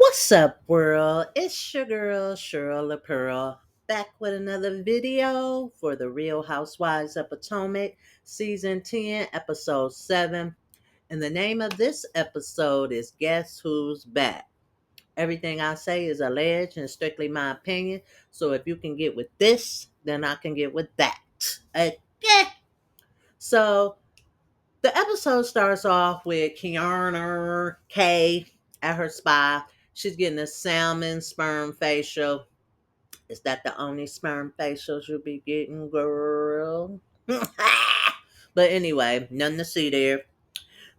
What's up, world? It's your girl, Cheryl the Pearl, back with another video for the Real Housewives of Potomac, Season 10, Episode 7. And the name of this episode is Guess Who's Back? Everything I say is alleged and strictly my opinion. So if you can get with this, then I can get with that. Okay? So the episode starts off with Kiana K at her spa. She's getting a salmon sperm facial. Is that the only sperm facial you'll be getting, girl? But anyway, nothing to see there.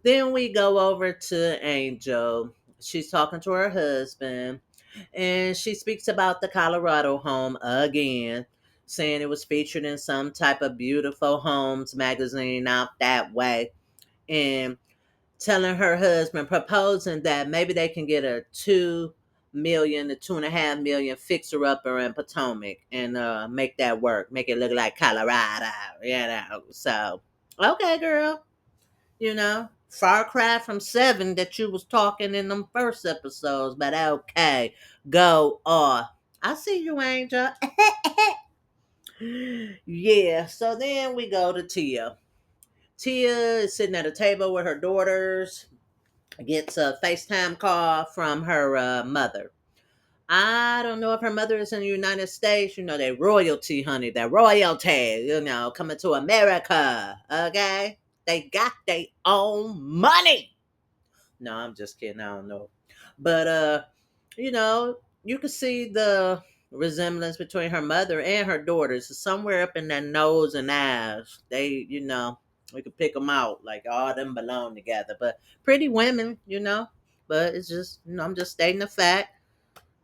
Then we go over to Angel. She's talking to her husband, and she speaks about the Colorado home again, saying it was featured in some type of beautiful homes magazine out that way. And telling her husband, proposing that maybe they can get a 2 million to 2.5 million fixer upper in Potomac and make that work, make it look like Colorado, you know. So, okay, girl, far cry from 7 that you was talking in them first episodes, but okay, go off. I see you, Angel. Yeah, so then we go to Tia. Tia is sitting at a table with her daughters, gets a FaceTime call from her mother. I don't know if her mother is in the United States. You know, they royalty, honey. They're royalty, coming to America. Okay? They got their own money. No, I'm just kidding. I don't know. But, you know, you can see the resemblance between her mother and her daughters. Somewhere up in their nose and eyes. We could pick them out. Like all of them belong together. But pretty women, But it's just, I'm just stating the fact.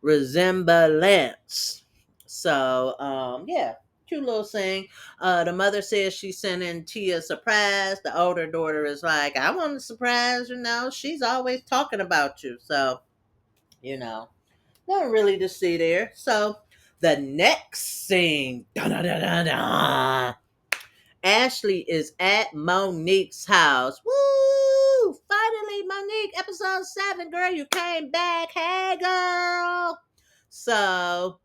Resemblance. So, yeah. Cute little thing. The mother says she's sending Tia a surprise. The older daughter is like, I want a surprise, She's always talking about you. So, you know, nothing really to see there. So, the next scene, Ashley is at Monique's house. Woo! Finally, Monique, episode 7, girl, you came back. Hey, girl. So,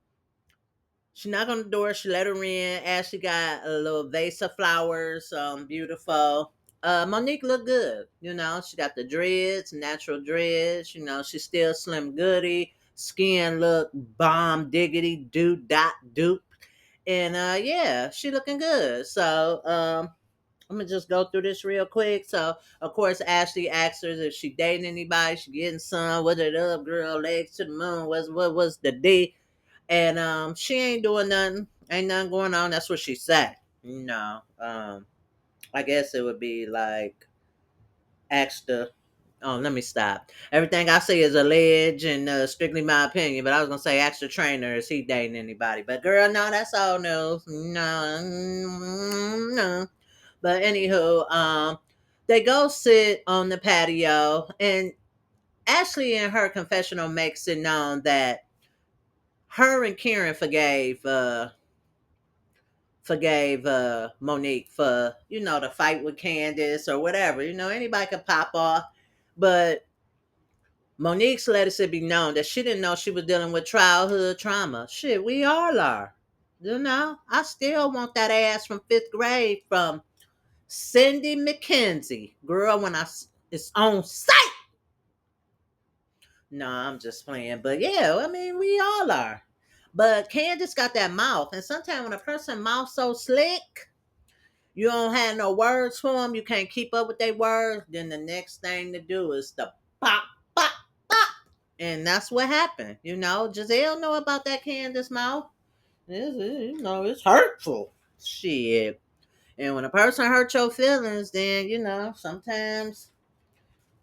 she knocked on the door. She let her in. Ashley got a little vase of flowers. Beautiful. Monique looked good. She got the dreads, natural dreads. She's still slim goody. Skin look bomb diggity do dot doop. And yeah, she looking good. So I'm gonna just go through this real quick. So of course Ashley asks her if she dating anybody, she getting some, what it up, girl, legs to the moon, what was the D? And she ain't doing nothing. Ain't nothing going on. That's what she said. I guess it would be like ask the oh, let me stop. Everything I say is alleged and strictly my opinion, but I was gonna say ask the trainer, is he dating anybody? But girl, no, that's all news. No, no. But anywho, they go sit on the patio, and Ashley in her confessional makes it known that her and Karen forgave Monique for the fight with Candace or whatever. Anybody could pop off, but Monique's let it be known that she didn't know she was dealing with childhood trauma. Shit, we all are. I still want that ass from 5th grade from Cindy McKenzie, girl. It's on site. No, I'm just playing, but yeah, I mean we all are. But Candace got that mouth, and sometimes when a person mouth so slick, you don't have no words for them, you can't keep up with their words. Then the next thing to do is the pop, pop, pop, and that's what happened. Giselle know about that Candace mouth. It's hurtful. Shit. And when a person hurts your feelings, then sometimes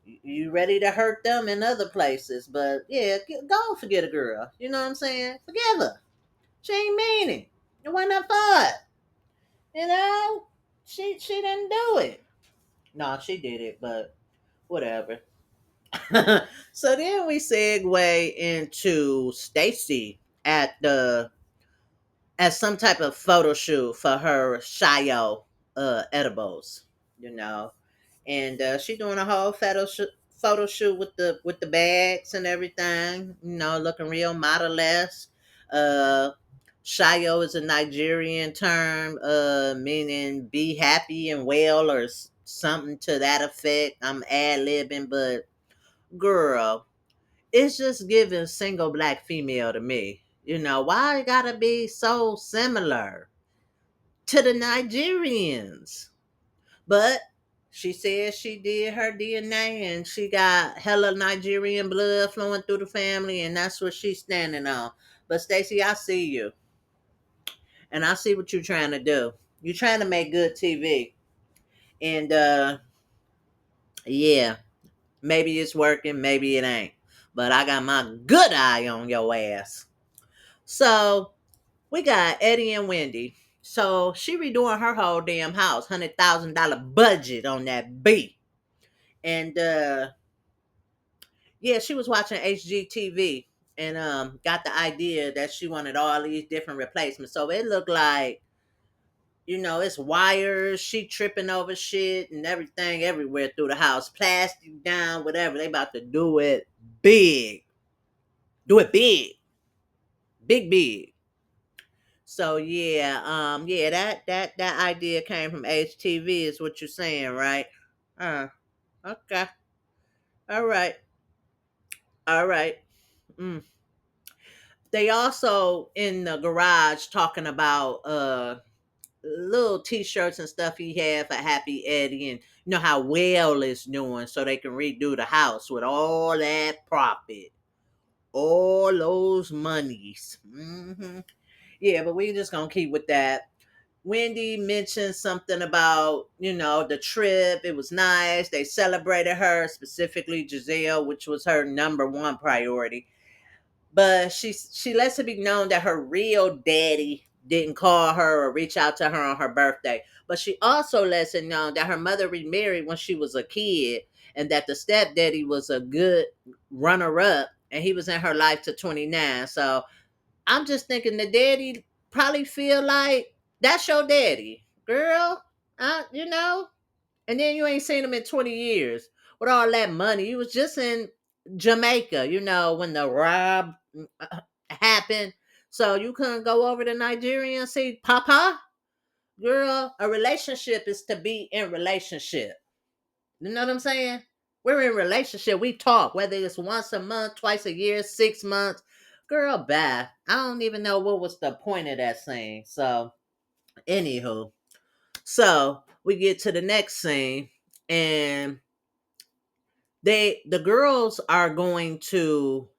you ready to hurt them in other places. But yeah, go forget a girl. You know what I'm saying? Forgive her. She ain't mean it. It wasn't her fault. You know, she didn't do it. No, she did it, but whatever. So then we segue into Stacey at some type of photo shoot for her Shio edibles, and she doing a whole photo shoot with the bags and everything. Looking real model-esque. Uh, Shayo is a Nigerian term, meaning be happy and well, or something to that effect. I'm ad-libbing, but girl, it's just giving single black female to me. Why it gotta be so similar to the Nigerians? But she said she did her DNA and she got hella Nigerian blood flowing through the family, and that's what she's standing on. But Stacey, I see you, and I see what you're trying to do. You're trying to make good TV, and yeah, maybe it's working, maybe it ain't. But I got my good eye on your ass. So we got Eddie and Wendy. So she redoing her whole damn house, $100,000 budget on that B. And yeah, she was watching HGTV and got the idea that she wanted all these different replacements. So it looked like, it's wires, she tripping over shit and everything everywhere through the house, plastic down, whatever. They about to do it big. Do it big. Big big. So yeah, yeah, that idea came from HTV is what you're saying, right? Uh, okay. All right. All right. Mm. They also in the garage talking about little t-shirts and stuff he had for Happy Eddie, and how well it's doing, so they can redo the house with all that profit, all those monies. Yeah, but we just gonna keep with that. Wendy mentioned something about, the trip. It was nice. They celebrated her, specifically Giselle, which was her number one priority. But she lets it be known that her real daddy didn't call her or reach out to her on her birthday. But she also lets it known that her mother remarried when she was a kid, and that the stepdaddy was a good runner up, and he was in her life to 29. So I'm just thinking the daddy probably feel like that's your daddy, girl. And then you ain't seen him in 20 years with all that money. You was just in Jamaica, when the rob happened. So you couldn't go over to Nigeria and see Papa? Girl, a relationship is to be in relationship. You know what I'm saying? We're in relationship. We talk, whether it's once a month, twice a year, 6 months. Girl, bye. I don't even know what was the point of that scene. So, anywho. So, we get to the next scene, and the girls are going to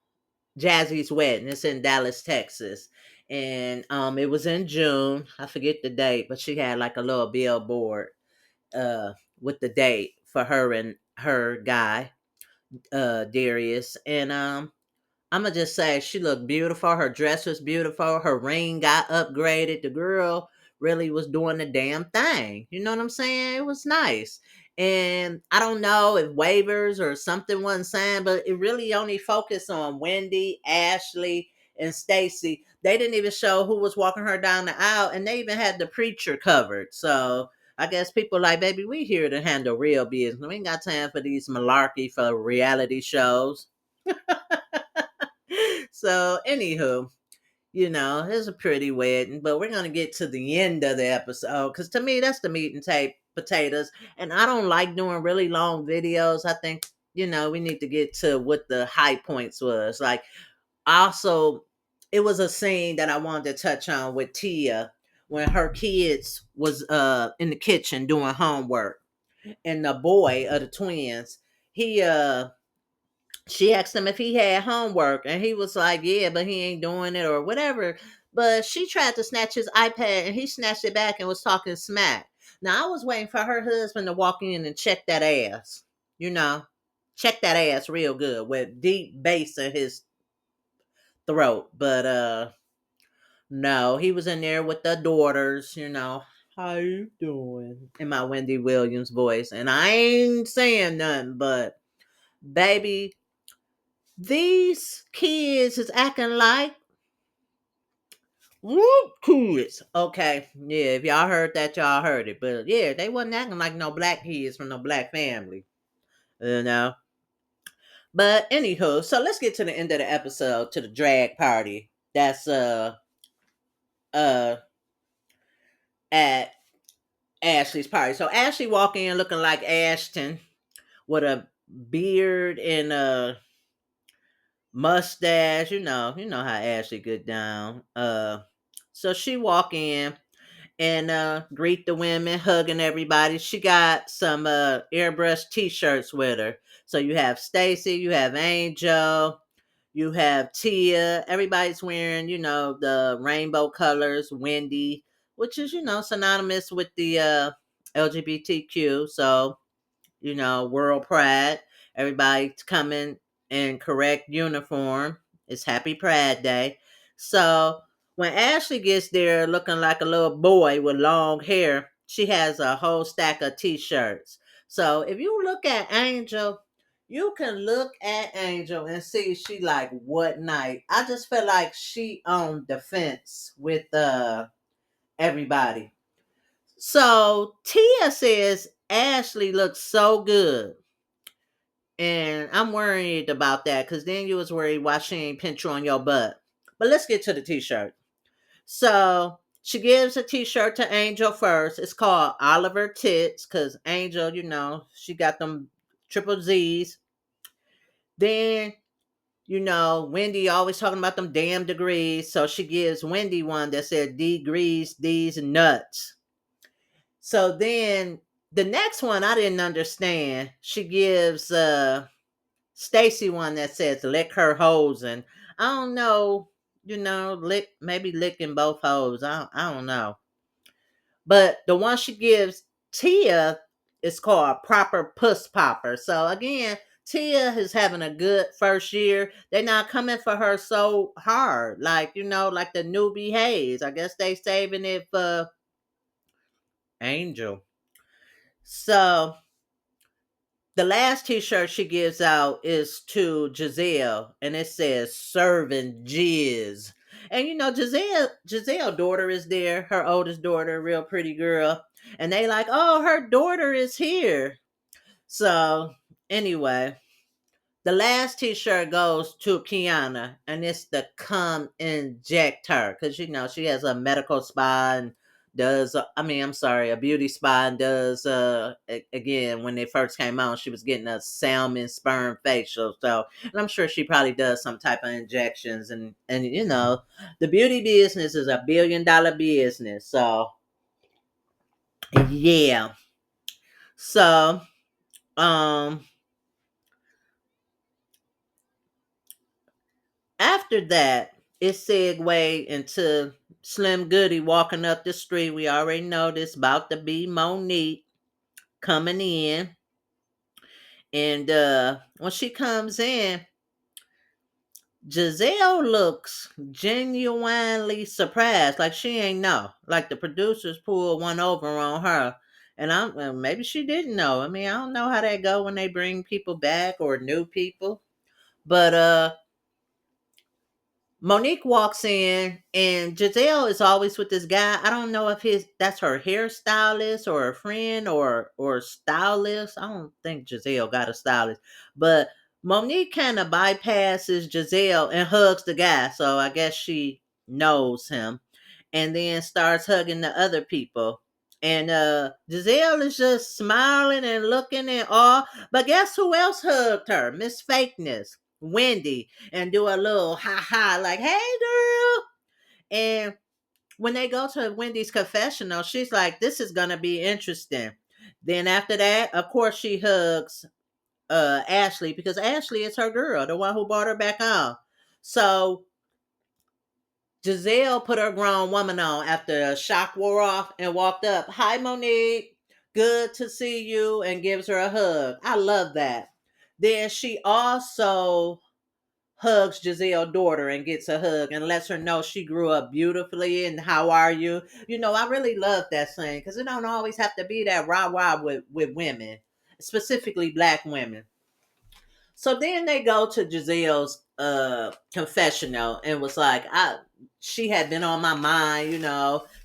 Jazzy's wedding. It's in Dallas, Texas. And it was in June. I forget the date, but she had like a little billboard uh with the date for her and her guy, Darius. And I'ma just say she looked beautiful. Her dress was beautiful. Her ring got upgraded. The girl really was doing the damn thing. You know what I'm saying? It was nice. And I don't know if waivers or something wasn't signed, but it really only focused on Wendy, Ashley, and Stacey. They didn't even show who was walking her down the aisle, and they even had the preacher covered. So I guess people like, baby, we here to handle real business. We ain't got time for these malarkey for reality shows. So, anywho, it's a pretty wedding, but we're gonna get to the end of the episode because to me that's the meat and potatoes. And I don't like doing really long videos. I think we need to get to what the high points was. Like, also, it was a scene that I wanted to touch on with Tia when her kids was in the kitchen doing homework, and the boy of the twins, he she asked him if he had homework, and he was like, yeah, but he ain't doing it or whatever. But she tried to snatch his iPad, and he snatched it back and was talking smack. Now I was waiting for her husband to walk in and check that ass, you know check that ass real good with deep bass in his throat. But no, he was in there with the daughters, how you doing, in my Wendy Williams voice. And I ain't saying nothing, but baby, these kids is acting like whoop kids. Okay, yeah, if y'all heard that, y'all heard it. But yeah, they wasn't acting like no black kids from no black family. You know? But anywho, so let's get to the end of the episode, to the drag party. That's uh at Ashley's party. So Ashley walk in looking like Ashton with a beard and a mustache. You know how Ashley get down. So she walk in and greet the women, hugging everybody. She got some airbrush t-shirts with her. So you have Stacey, you have Angel, you have Tia. Everybody's wearing, the rainbow colors. Wendy, which is, synonymous with the LGBTQ. So world pride. Everybody's coming in correct uniform. It's Happy Pride Day. So when Ashley gets there looking like a little boy with long hair, she has a whole stack of t-shirts. So if you look at Angel, you can look at Angel and see she like what night. I just feel like she on the fence with everybody. So Tia says Ashley looks so good. And I'm worried about that because then you was worried why she ain't pinch you on your butt. But let's get to the t-shirt. So she gives a t-shirt to Angel first. It's called Oliver Tits because Angel, she got them triple Z's. Then, Wendy always talking about them damn degrees. So she gives Wendy one that said degrees, these nuts. So then the next one I didn't understand. She gives Stacey one that says lick her hose, and I don't know, lick maybe licking both hoes. I don't know. But the one she gives Tia is called Proper Puss Popper. So again, Tia is having a good first year. They're not coming for her so hard, like like the newbie Hayes. I guess they saving it for Angel. So the last t-shirt she gives out is to Giselle, and it says serving jizz. And Giselle daughter is there, her oldest daughter, real pretty girl. And they like, oh, her daughter is here. So anyway, the last t-shirt goes to Kiana, and it's the come inject her. Because she has a medical spa and does I'm sorry, a beauty spa, and does again, when they first came out, she was getting a salmon sperm facial. So, and I'm sure she probably does some type of injections, and the beauty business is $1 billion business. So yeah. So um after that, it segued into Slim Goody walking up the street. We already know this about to be Monique coming in. And when she comes in, Giselle looks genuinely surprised, like she ain't know. Like the producers pulled one over on her. And maybe she didn't know. I mean, I don't know how that go when they bring people back or new people. But Monique walks in and Giselle is always with this guy. I don't know if that's her hairstylist or a friend or stylist. I don't think Giselle got a stylist. But Monique kind of bypasses Giselle and hugs the guy. So I guess she knows him. And then starts hugging the other people. And Giselle is just smiling and looking in awe. But guess who else hugged her? Miss Fakeness, Wendy, and do a little ha ha like, hey girl. And when they go to Wendy's confessional, she's like, this is gonna be interesting. Then after that, of course, she hugs Ashley because Ashley is her girl, the one who brought her back on. So Giselle put her grown woman on after the shock wore off and walked up. Hi, Monique. Good to see you, and gives her a hug. I love that. Then she also hugs Giselle's daughter and gets a hug and lets her know she grew up beautifully and how are you. I really love that scene because it don't always have to be that rah-rah with women, specifically black women. So then they go to Giselle's confessional and was like, she had been on my mind,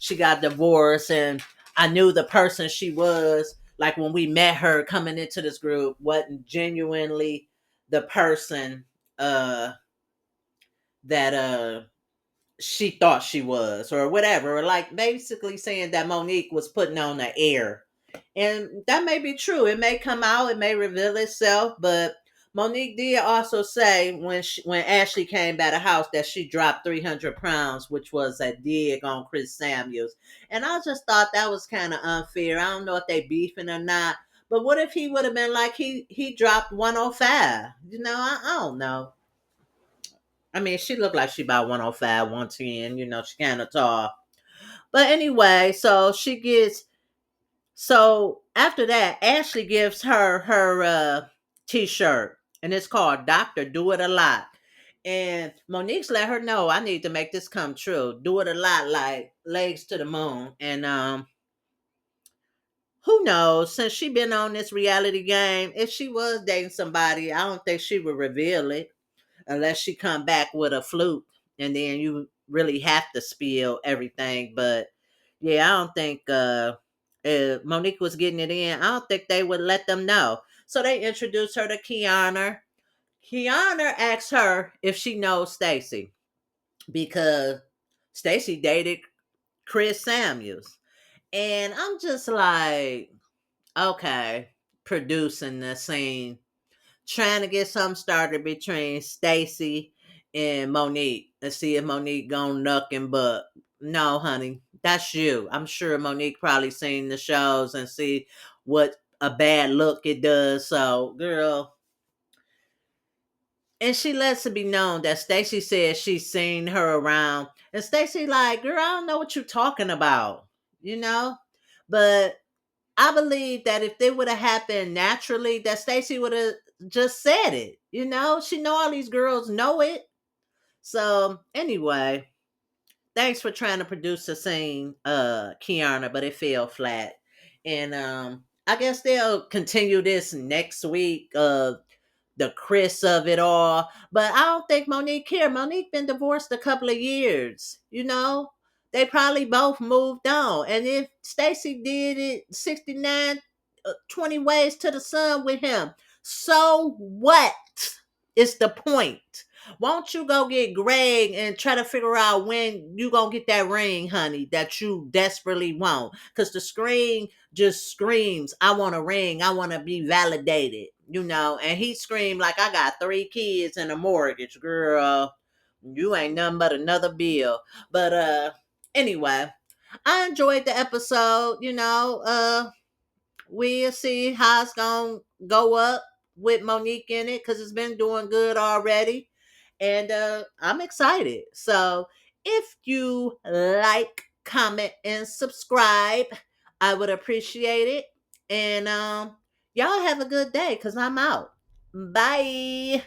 she got divorced and I knew the person she was, like when we met her coming into this group, wasn't genuinely the person uh that she thought she was or whatever, or like basically saying that Monique was putting on the air. And that may be true. It may come out, it may reveal itself, but Monique did also say when Ashley came by the house that she dropped 300 pounds, which was a dig on Chris Samuels. And I just thought that was kind of unfair. I don't know if they beefing or not, but what if he would have been like he dropped 105? I don't know. I mean, she looked like she about 105, 110, she kind of tall. But anyway, so after that, Ashley gives her t-shirt, and it's called Doctor Do It a Lot. And Monique's let her know, I need to make this come true. Do it a lot, like legs to the moon. And who knows, since she been on this reality game, if she was dating somebody, I don't think she would reveal it unless she come back with a fluke, and then you really have to spill everything. But yeah, I don't think if Monique was getting it in, I don't think they would let them know. So they introduced her to Kiana. Kiana asked her if she knows Stacey because Stacey dated Chris Samuels. And I'm just like, okay, producing the scene, trying to get something started between Stacey and Monique and see if Monique gonna nuck and buck. No, honey, that's you. I'm sure Monique probably seen the shows and see what a bad look it does. So, girl, and she lets it be known that Stacey says she's seen her around, and Stacey like, girl, I don't know what you're talking about, you know. But I believe that if it would have happened naturally, that Stacey would have just said it. She know all these girls know it. So anyway, thanks for trying to produce a scene, Kiana, but it fell flat. And I guess they'll continue this next week. The Chris of it all. But I don't think Monique care. Monique been divorced a couple of years. They probably both moved on. And if Stacey did it 69, 20 ways to the sun with him, so what is the point? Won't you go get Greg and try to figure out when you gonna get that ring, honey, that you desperately want? Because the screen just screams, I want a ring, I want to be validated, and he screamed like, I got 3 kids and a mortgage. Girl, you ain't nothing but another bill. But anyway, I enjoyed the episode. We'll see how it's gonna go up with Monique in it, because it's been doing good already. And I'm excited. So if you like, comment, and subscribe, I would appreciate it. And y'all have a good day, because I'm out. Bye.